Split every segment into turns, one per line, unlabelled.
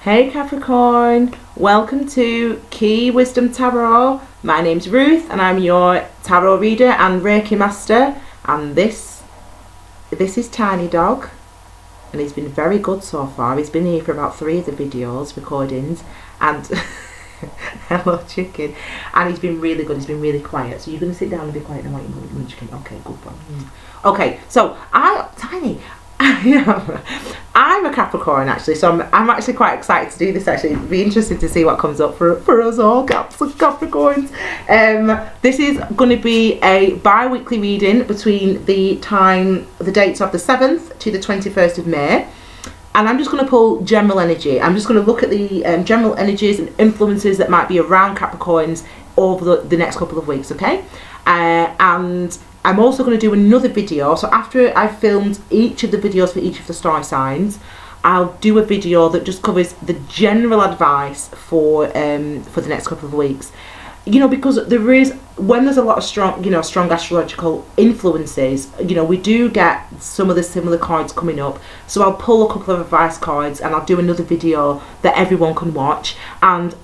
Hey Capricorn, welcome to Key Wisdom Tarot. My name's Ruth and I'm your tarot reader and Reiki Master, and this is Tiny Dog, and he's been very good so far. He's been here for about 3 of the videos recordings, and hello chicken, and he's been really good. He's been really quiet, so you're going to sit down and be quiet now, you chicken. Okay, good one. Okay, so I'm a Capricorn actually, so I'm actually quite excited to do this. Actually, it'd be interesting to see what comes up for us all Capricorns. This is going to be a bi-weekly reading between the dates of the 7th to the 21st of May, and I'm just going to pull general energy. I'm just going to look at the general energies and influences that might be around Capricorns over the next couple of weeks, okay? And I'm also going to do another video. So after I've filmed each of the videos for each of the star signs, I'll do a video that just covers the general advice for the next couple of weeks. You know, because when there's a lot of strong astrological influences, you know, we do get some of the similar cards coming up. So I'll pull a couple of advice cards and I'll do another video that everyone can watch, and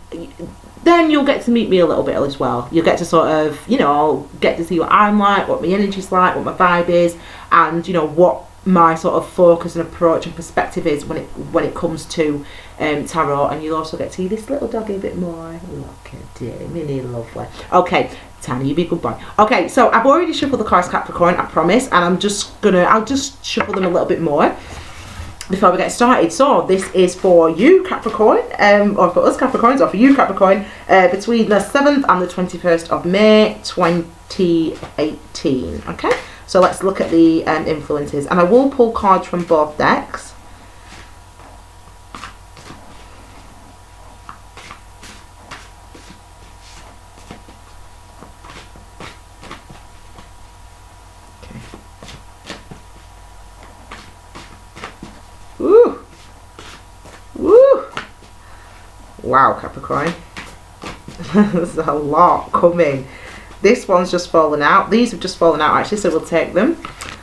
then you'll get to meet me a little bit as well. You'll get to sort of, you know, get to see what I'm like, what my energy's like, what my vibe is, and, you know, what my sort of focus and approach and perspective is when it comes to tarot. And you'll also get to see this little doggy a bit more. Look at him, isn't he lovely? Okay, Tiny, you be a good boy. Okay, so I've already shuffled the cards, Capricorn, I promise, and I'll just shuffle them a little bit more before we get started. So this is for you Capricorn, or for us Capricorns, or for you Capricorn, between the 7th and the 21st of May 2018. Okay, so let's look at the influences, and I will pull cards from both decks. Woo! Woo! Wow, Capricorn. There's a lot coming. This one's just fallen out. These have just fallen out actually, so we'll take them.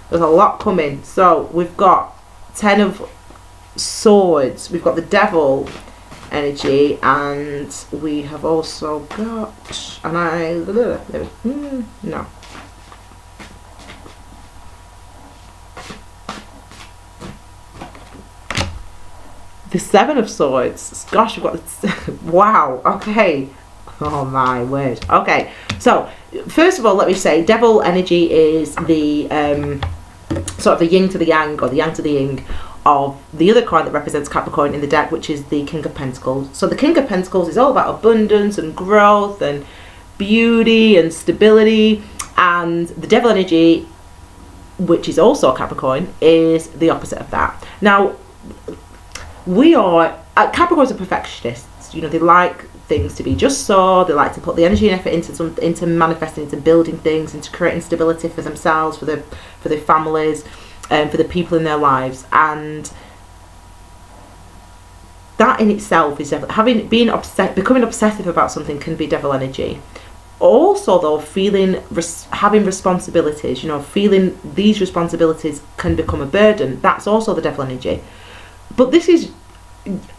There's a lot coming. So we've got 10 of Swords. We've got the Devil energy, and we have also got no. The 7 of Swords. Gosh, we've got wow. Okay. Oh my word. Okay. So first of all, let me say, Devil energy is the sort of the yin to the yang, or the yang to the yin, of the other card that represents Capricorn in the deck, which is the King of Pentacles. So the King of Pentacles is all about abundance and growth and beauty and stability, and the Devil energy, which is also Capricorn, is the opposite of that. Now, Capricorns are perfectionists. You know, they like things to be just so. They like to put the energy and effort into manifesting, into building things, into creating stability for themselves, for their families, and for the people in their lives. And that in itself is becoming obsessive about something can be Devil energy. Also, though, having responsibilities, you know, feeling these responsibilities can become a burden. That's also the Devil energy. But this is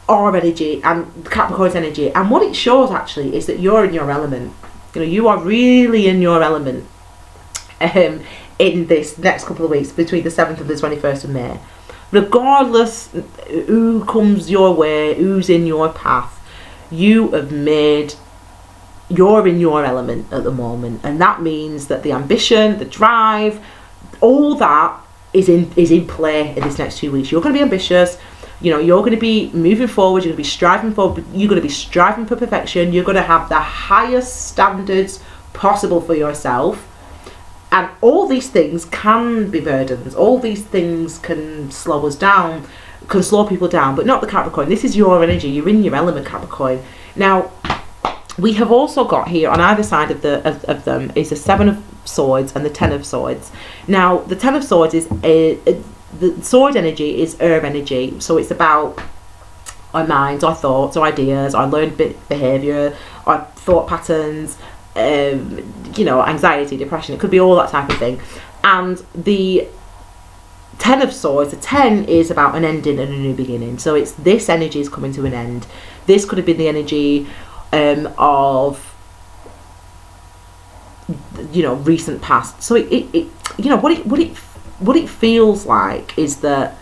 our energy and Capricorn's energy, and what it shows actually is that you're in your element. You know, you are really in your element in this next couple of weeks between the 7th and the 21st of May. Regardless who comes your way, who's in your path, you're in your element at the moment, and that means that the ambition, the drive, all that is in play in this next 2 weeks. You're going to be ambitious. You know, you're going to be moving forward, you're going to be striving forward, you're going to be striving for perfection, you're going to have the highest standards possible for yourself. And all these things can be burdens, all these things can slow us down, can slow people down, but not the Capricorn. This is your energy, you're in your element, Capricorn. Now, we have also got here on either side of them is the 7 of Swords and the 10 of Swords. Now, the 10 of Swords is the Sword energy is Earth energy, so it's about our minds, our thoughts, our ideas, our learned behaviour, our thought patterns, you know, anxiety, depression. It could be all that type of thing. And the Ten of Swords, the 10 is about an ending and a new beginning. So it's this energy is coming to an end. This could have been the energy of, you know, recent past. So it you know, what it feels like is that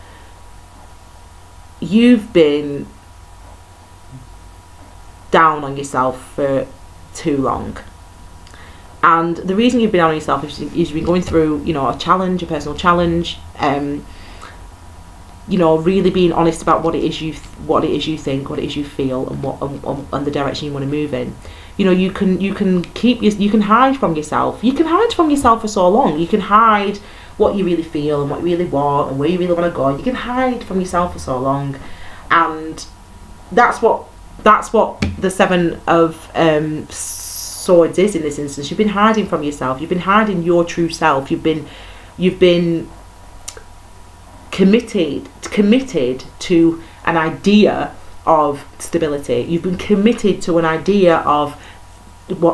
you've been down on yourself for too long. And the reason you've been down on yourself is you've been going through, you know, a challenge, a personal challenge, you know, really being honest about what it is you think, what it is you feel, and the direction you want to move in. You know, you can hide from yourself. You can hide from yourself for so long. You can hide what you really feel and what you really want and where you really want to go. You can hide from yourself for so long, and that's what the 7 of Swords is in this instance. You've been hiding from yourself. You've been hiding your true self. You've been committed to an idea of stability. You've been committed to an idea of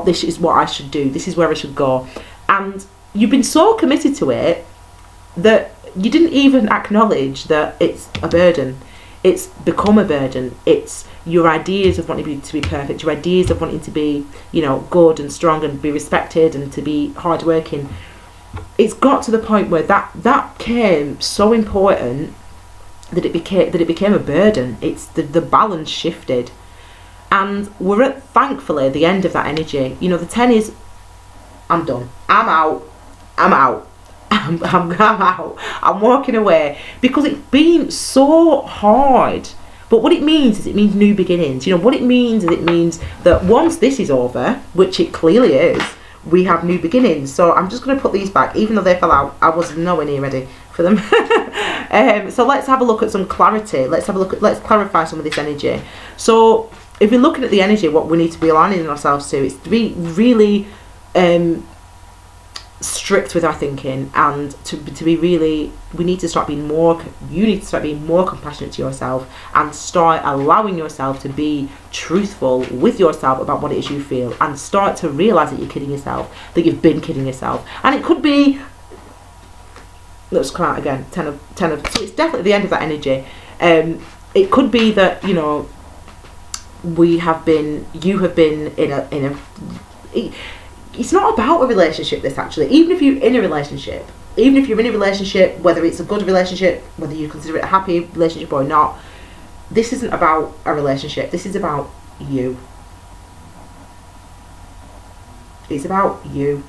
this is what I should do. This is where I should go. And you've been so committed to it that you didn't even acknowledge that it's a burden. It's become a burden. It's your ideas of wanting to be perfect, your ideas of wanting to be, you know, good and strong and be respected and to be hardworking. It's got to the point where that became so important that it became a burden. It's the balance shifted, and we're at, thankfully, the end of that energy. You know, the 10 is, I'm done. I'm out. I'm out. I'm walking away, because it's been so hard. But what it means is it means new beginnings. You know, what it means is it means that once this is over, which it clearly is, we have new beginnings. So I'm just going to put these back, even though they fell out. I was nowhere near ready for them. So let's have a look at some clarity. Let's clarify some of this energy. So if we're looking at the energy, what we need to be aligning ourselves to is to be really strict with our thinking, and to be really, we need to start being more, you need to start being more compassionate to yourself and start allowing yourself to be truthful with yourself about what it is you feel, and start to realise that you're kidding yourself, that you've been kidding yourself. And it could be, let's come out again, 10 of, so it's definitely the end of that energy. It could be that, you know, you have been in a it's not about a relationship, this, actually. Even if you're in a relationship, whether it's a good relationship, whether you consider it a happy relationship or not, this isn't about a relationship. This is about you. It's about you.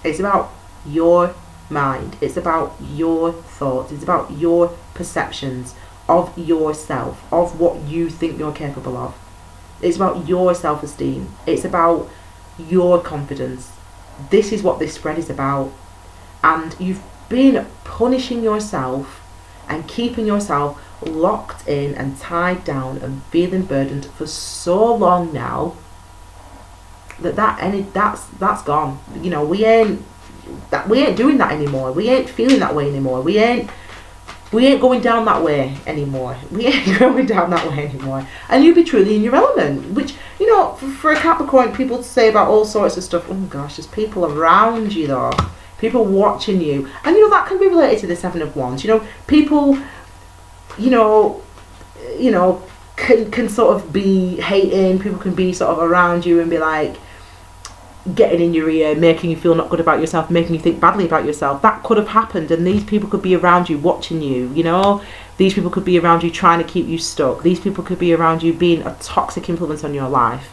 It's about your mind. It's about your thoughts. It's about your perceptions of yourself, of what you think you're capable of. It's about your self-esteem. It's about your confidence. This is what this spread is about. And you've been punishing yourself and keeping yourself locked in and tied down and feeling burdened for so long now that's gone. You know, we ain't doing that anymore. We ain't feeling that way anymore. We ain't going down that way anymore. And you be truly in your element, which, you know, for a Capricorn, people say about all sorts of stuff. Oh gosh, there's people around you though, people watching you, and you know that can be related to the 7 of Wands. You know, people, you know, can sort of be hating. People can be sort of around you and be like getting in your ear, making you feel not good about yourself, making you think badly about yourself. That could have happened, and these people could be around you watching you, you know. These people could be around you trying to keep you stuck. These people could be around you being a toxic influence on your life.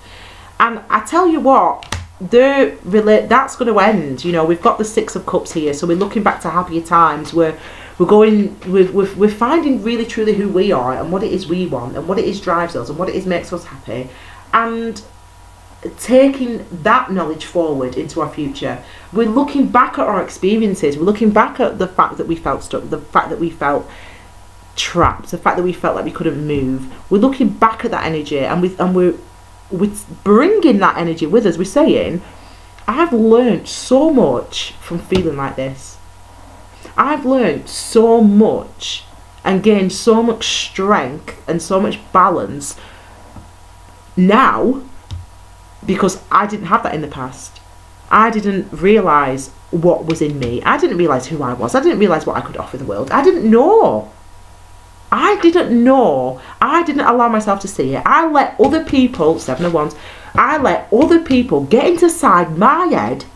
And I tell you what, that's going to end. You know, we've got the 6 of Cups here, so we're looking back to happier times where we're finding really truly who we are and what it is we want and what it is drives us and what it is makes us happy, and taking that knowledge forward into our future. We're looking back at our experiences. We're looking back at the fact that we felt stuck, the fact that we felt trapped, the fact that we felt like we couldn't move. We're looking back at that energy, and we're bringing that energy with us. We're saying, I've learned so much from feeling like this. I've learned so much and gained so much strength and so much balance now, because I didn't have that in the past. I didn't realise what was in me. I didn't realise who I was. I didn't realise what I could offer the world. I didn't know. I didn't allow myself to see it. I let other people, 7 of Wands, I let other people get inside my head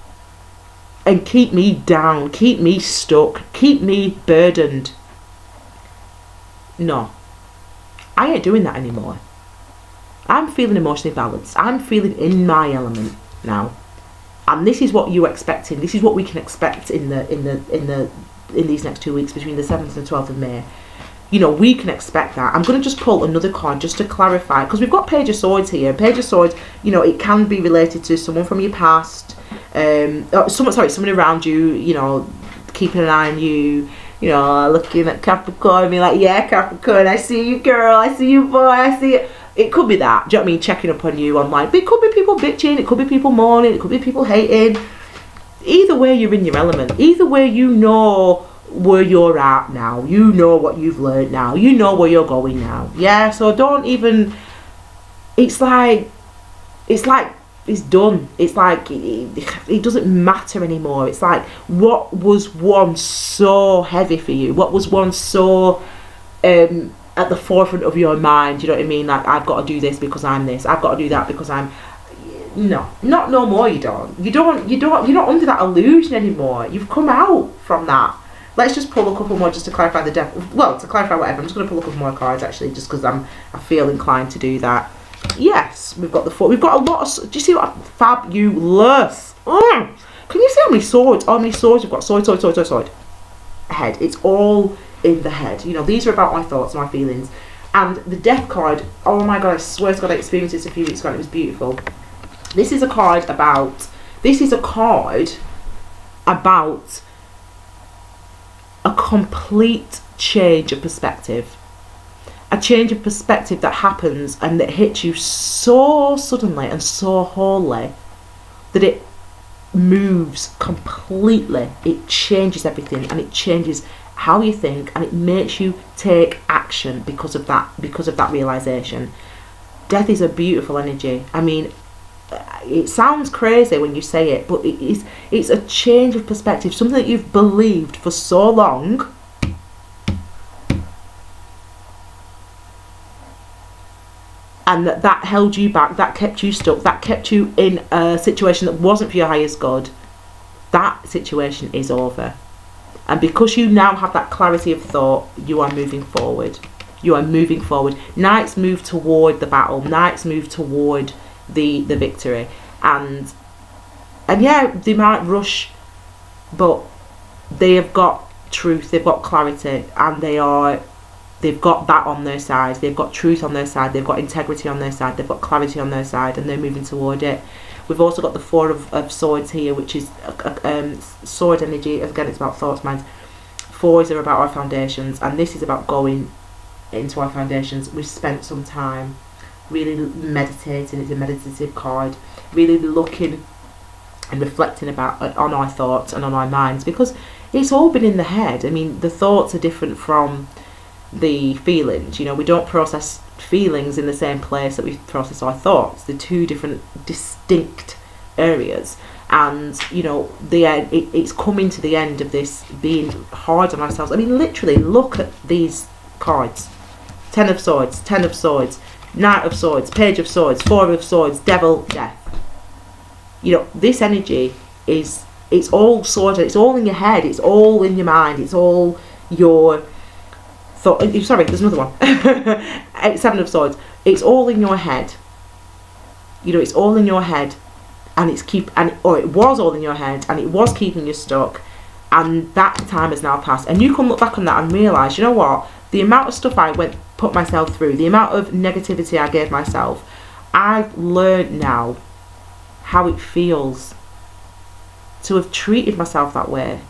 and keep me down, keep me stuck, keep me burdened. No, I ain't doing that anymore. I'm feeling emotionally balanced. I'm feeling in my element now, and this is what you're expecting. This is what we can expect in these next 2 weeks between the 7th and the 12th of May. You know, we can expect that. I'm going to just pull another card just to clarify, because we've got Page of Swords here. Page of Swords, you know, it can be related to someone from your past, someone around you, you know, keeping an eye on you, you know, looking at Capricorn, being like, yeah, Capricorn, I see you, girl, I see you, boy, I see you. It could be that, do you know what I mean, checking up on you online. But it could be people bitching, it could be people mourning, it could be people hating. Either way, you're in your element. Either way, you know where you're at now, you know what you've learned now, you know where you're going now. Yeah, so don't even, it's like it's done. It's like it doesn't matter anymore. It's like, what was once so heavy for you, what was once so at the forefront of your mind, you know what I mean, like, I've got to do this because I'm this, I've got to do that because I'm, not no more. You're not under that illusion anymore. You've come out from that. Let's just pull a couple more just to clarify the to clarify whatever. I'm just going to pull a couple more cards actually, just because I feel inclined to do that. Yes, we've got the 4. We've got a lot of. Do you see what fabulous? Can you see how many swords? How many swords we've got? Sword. Head. It's all in the head. You know, these are about my thoughts, my feelings, and the Death card. Oh my God! I swear to God, I experienced this a few weeks ago. And it was beautiful. This is a card about. A complete change of perspective. A change of perspective that happens and that hits you so suddenly and so wholly that it moves completely. It changes everything, and it changes how you think, and it makes you take action because of that realization. Death is a beautiful energy. I mean, it sounds crazy when you say it, but it's a change of perspective, something that you've believed for so long, and that held you back, that kept you stuck, that kept you in a situation that wasn't for your highest good. That situation is over, and because you now have that clarity of thought, you are moving forward. Knights move toward the battle. Knights move toward the victory, and yeah, they might rush, but they have got truth, they've got clarity, and they've got that on their side. They've got truth on their side, they've got integrity on their side, they've got clarity on their side, and they're moving toward it. We've also got the 4 of Swords here, which is sword energy. Again, it's about thoughts, minds. 4s are about our foundations, and this is about going into our foundations. We've spent some time really meditating. It's a meditative card, really looking and reflecting on our thoughts and on our minds, because it's all been in the head. I mean, the thoughts are different from the feelings. You know, we don't process feelings in the same place that we process our thoughts. They're 2 different distinct areas, and you know, it's coming to the end of this being hard on ourselves. I mean, literally look at these cards: 10 of Swords, 10 of Swords, Knight of Swords, Page of Swords, 4 of Swords, Devil, Death. You know, this energy it's all sorted. It's all in your head. It's all in your mind. It's all your thought. Sorry, there's another one. 7 of Swords. It's all in your head. You know, it's all in your head, and it was all in your head, and it was keeping you stuck. And that time has now passed, and you can look back on that and realise, you know what? The amount of stuff I put myself through, the amount of negativity I gave myself, I've learned now how it feels to have treated myself that way,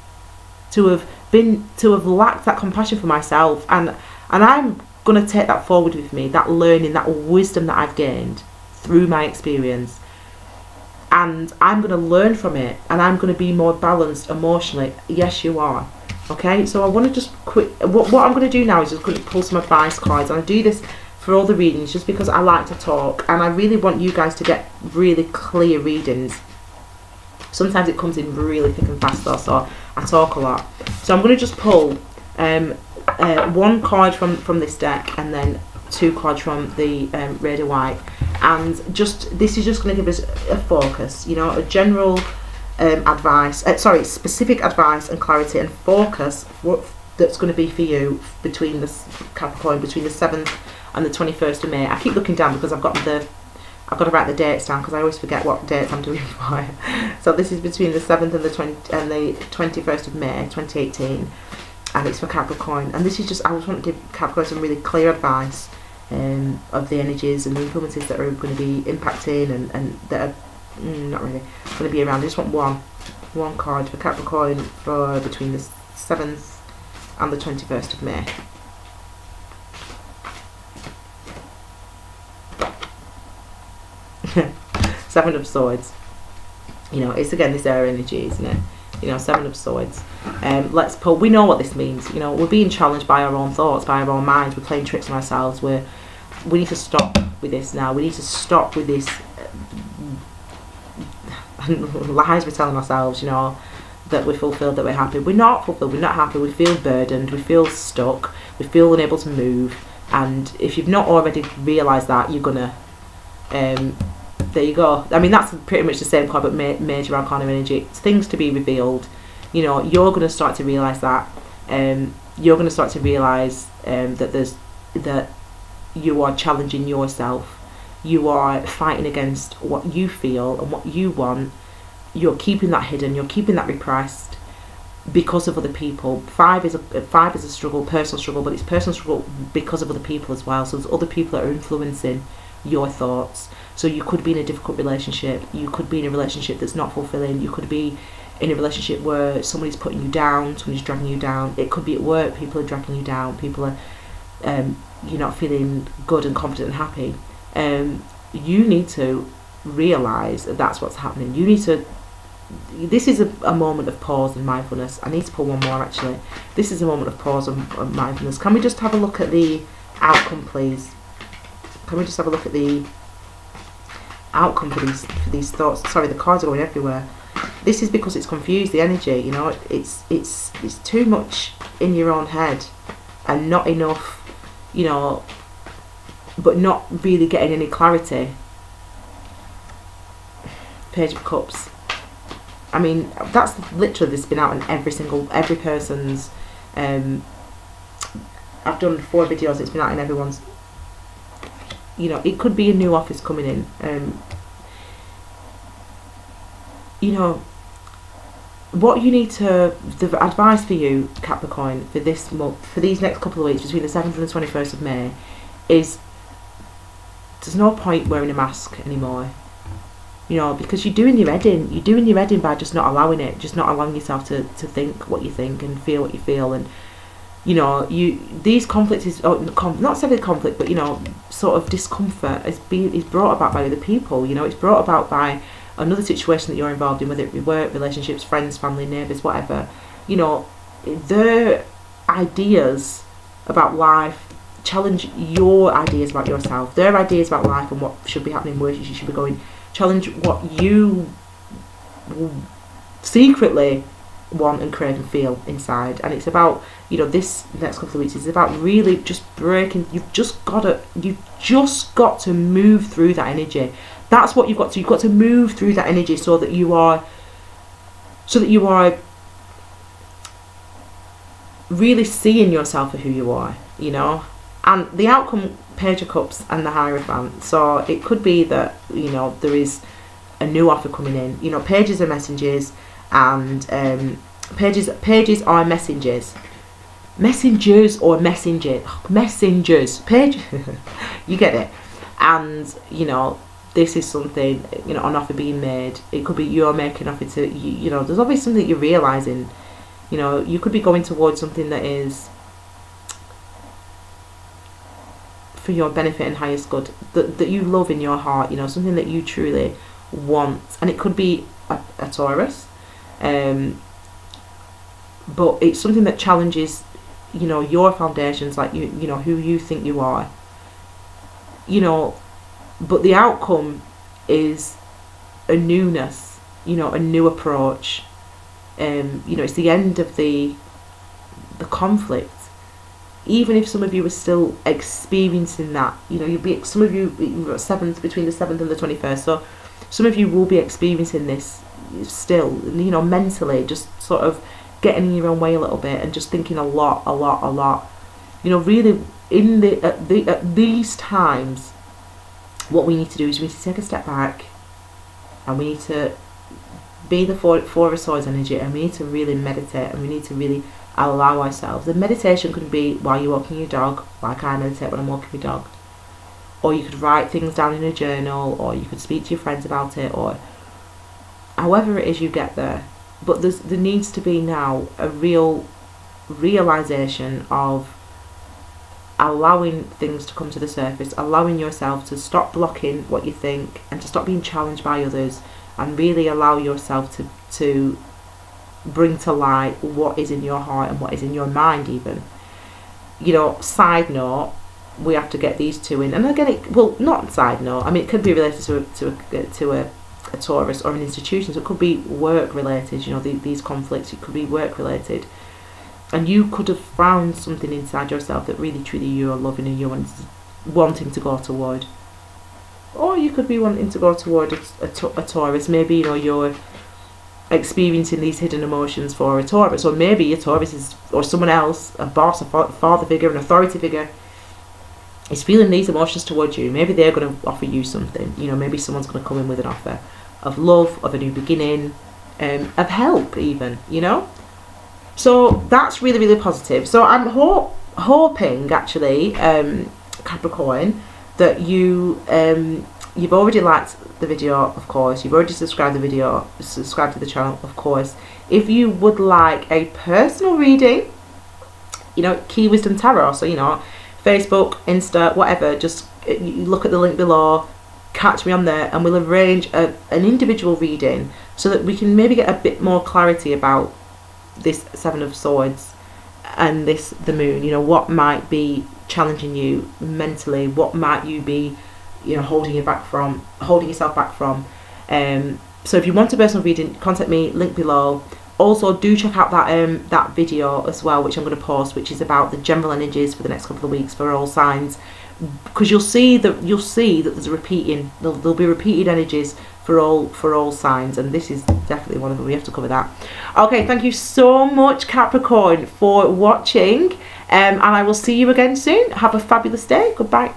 to have lacked that compassion for myself, and I'm going to take that forward with me, that learning, that wisdom that I've gained through my experience, and I'm going to learn from it, and I'm going to be more balanced emotionally. Yes, you are. Okay, so I want to just what I'm going to do now is just going to pull some advice cards, and I do this for all the readings just because I like to talk, and I really want you guys to get really clear readings. Sometimes it comes in really thick and fast though, so I talk a lot. So I'm going to just pull one card from this deck, and then 2 cards from the Rider White, and this is just going to give us a focus, you know, a general advice, specific advice and clarity and focus, what that's going to be for you between the Capricorn, between the 7th and the 21st of May. I keep looking down because I've got to write the dates down, because I always forget what dates I'm doing for. So this is between the 7th and the 21st of May 2018, and it's for Capricorn. And this is just, I just want to give Capricorn some really clear advice of the energies and the influences that are going to be impacting and that are not really going to be around. I just want one card for Capricorn for between the 7th and the 21st of May. Seven of Swords. You know, it's again this air energy, isn't it? You know, 7 of Swords. Let's pull. We know what this means. You know, we're being challenged by our own thoughts, by our own minds. We're playing tricks on ourselves. We need to stop with this now. We need to stop with this lies we're telling ourselves. You know, that we're fulfilled, that we're happy. We're not fulfilled. We're not happy. We feel burdened. We feel stuck. We feel unable to move. And if you've not already realised that, you're gonna. There you go. I mean, that's pretty much the same card, but major arcana energy. It's things to be revealed. You know, you're going to start to realise that. You're going to start to realise that you are challenging yourself. You are fighting against what you feel and what you want. You're keeping that hidden. You're keeping that repressed because of other people. 5 is a struggle, personal struggle, but it's personal struggle because of other people as well. So there's other people that are influencing your thoughts. So you could be in a difficult relationship, you could be in a relationship that's not fulfilling, you could be in a relationship where somebody's putting you down, somebody's dragging you down. It could be at work, people are dragging you down, people are you're not feeling good and confident and happy. You need to realise that that's what's happening. You need to, this is a moment of pause and mindfulness. I need to pull one more actually. This is a moment of pause and mindfulness. Can we just have a look at the outcome, please? Can we just have a look at the outcome for these thoughts? Sorry, the cards are going everywhere. This is because it's confused, the energy, you know, it's too much in your own head and not enough, you know, but not really getting any clarity. Page of Cups. I mean, that's literally, this has been out in every person's I've done 4 videos, it's been out in everyone's. You know, it could be a new office coming in. You know, what you need to, the advice for you, Capricorn, for this month, for these next couple of weeks, between the 7th and the 21st of May, is there's no point wearing a mask anymore. You know, because you're doing your head in. You're doing your head in by just not allowing it, just not allowing yourself to think what you think and feel what you feel. And you know, these conflicts is not necessarily conflict, but you know, sort of discomfort is brought about by other people. You know, it's brought about by another situation that you're involved in, whether it be work, relationships, friends, family, neighbours, whatever. You know, their ideas about life challenge your ideas about yourself. Their ideas about life and what should be happening, where you should be going, challenge what you secretly want and crave and feel inside. And it's about, you know, this next couple of weeks is about really just breaking. You've just got to move through that energy. That's what you've got to move through that energy so that you are really seeing yourself for who you are, you know. And the outcome, Page of Cups and the Hierophant. So it could be that, you know, there is a new offer coming in. You know, pages are messengers, and pages are messengers. Messengers or messengers. Page, you get it. And you know, this is something, you know, an offer being made. It could be you're making an offer to, you know, there's always something you're realising. You know, you could be going towards something that is for your benefit and highest good, that you love in your heart, you know, something that you truly want. And it could be a Taurus, but it's something that challenges, you know, your foundations, like you know, who you think you are, you know. But the outcome is a newness. you know, a new approach. You know, it's the end of the conflict. Even if some of you are still experiencing that, you know, some of you, you've got between the 7th and the 21st, so some of you will be experiencing this still, you know, mentally, just sort of getting in your own way a little bit and just thinking a lot. You know, really, at these times, what we need to do is we need to take a step back, and we need to be the four of swords energy, and we need to really meditate, and we need to really allow ourselves. The meditation could be while you're walking your dog, like I meditate when I'm walking my dog, or you could write things down in a journal, or you could speak to your friends about it, or however it is you get there. But there needs to be now a real realization of allowing things to come to the surface, allowing yourself to stop blocking what you think and to stop being challenged by others, and really allow yourself to bring to light what is in your heart and what is in your mind even. You know, side note, we have to get these two in. And again, not side note, I mean, it could be related to a Taurus or an institution, so it could be work related, you know, these conflicts, it could be work related. And you could have found something inside yourself that really truly you are loving and you're wanting to go toward. Or you could be wanting to go toward a Taurus. Maybe, you know, you're experiencing these hidden emotions for a Taurus, or maybe a Taurus is, or someone else, a boss, a father figure, an authority figure, is feeling these emotions towards you. Maybe they're going to offer you something. You know, maybe someone's going to come in with an offer of love, of a new beginning, of help even, you know. So that's really, really positive. So I'm hoping actually, Capricorn, that you've already liked the video, of course. You've already subscribed to the channel, of course. If you would like a personal reading, you know, Key Wisdom Tarot, so, you know, Facebook, Insta, whatever, just you look at the link below, catch me on there, and we'll arrange an individual reading so that we can maybe get a bit more clarity about this Seven of Swords and the Moon. You know, what might be challenging you mentally, what might you be, you know, holding yourself back from. So if you want a personal reading, contact me, link below. Also, do check out that video as well, which I'm going to post, which is about the general energies for the next couple of weeks for all signs, because you'll see that there's there'll be repeated energies for all signs, and this is definitely one of them. We have to cover that. Okay, thank you so much, Capricorn, for watching, and I will see you again soon. Have a fabulous day. Goodbye.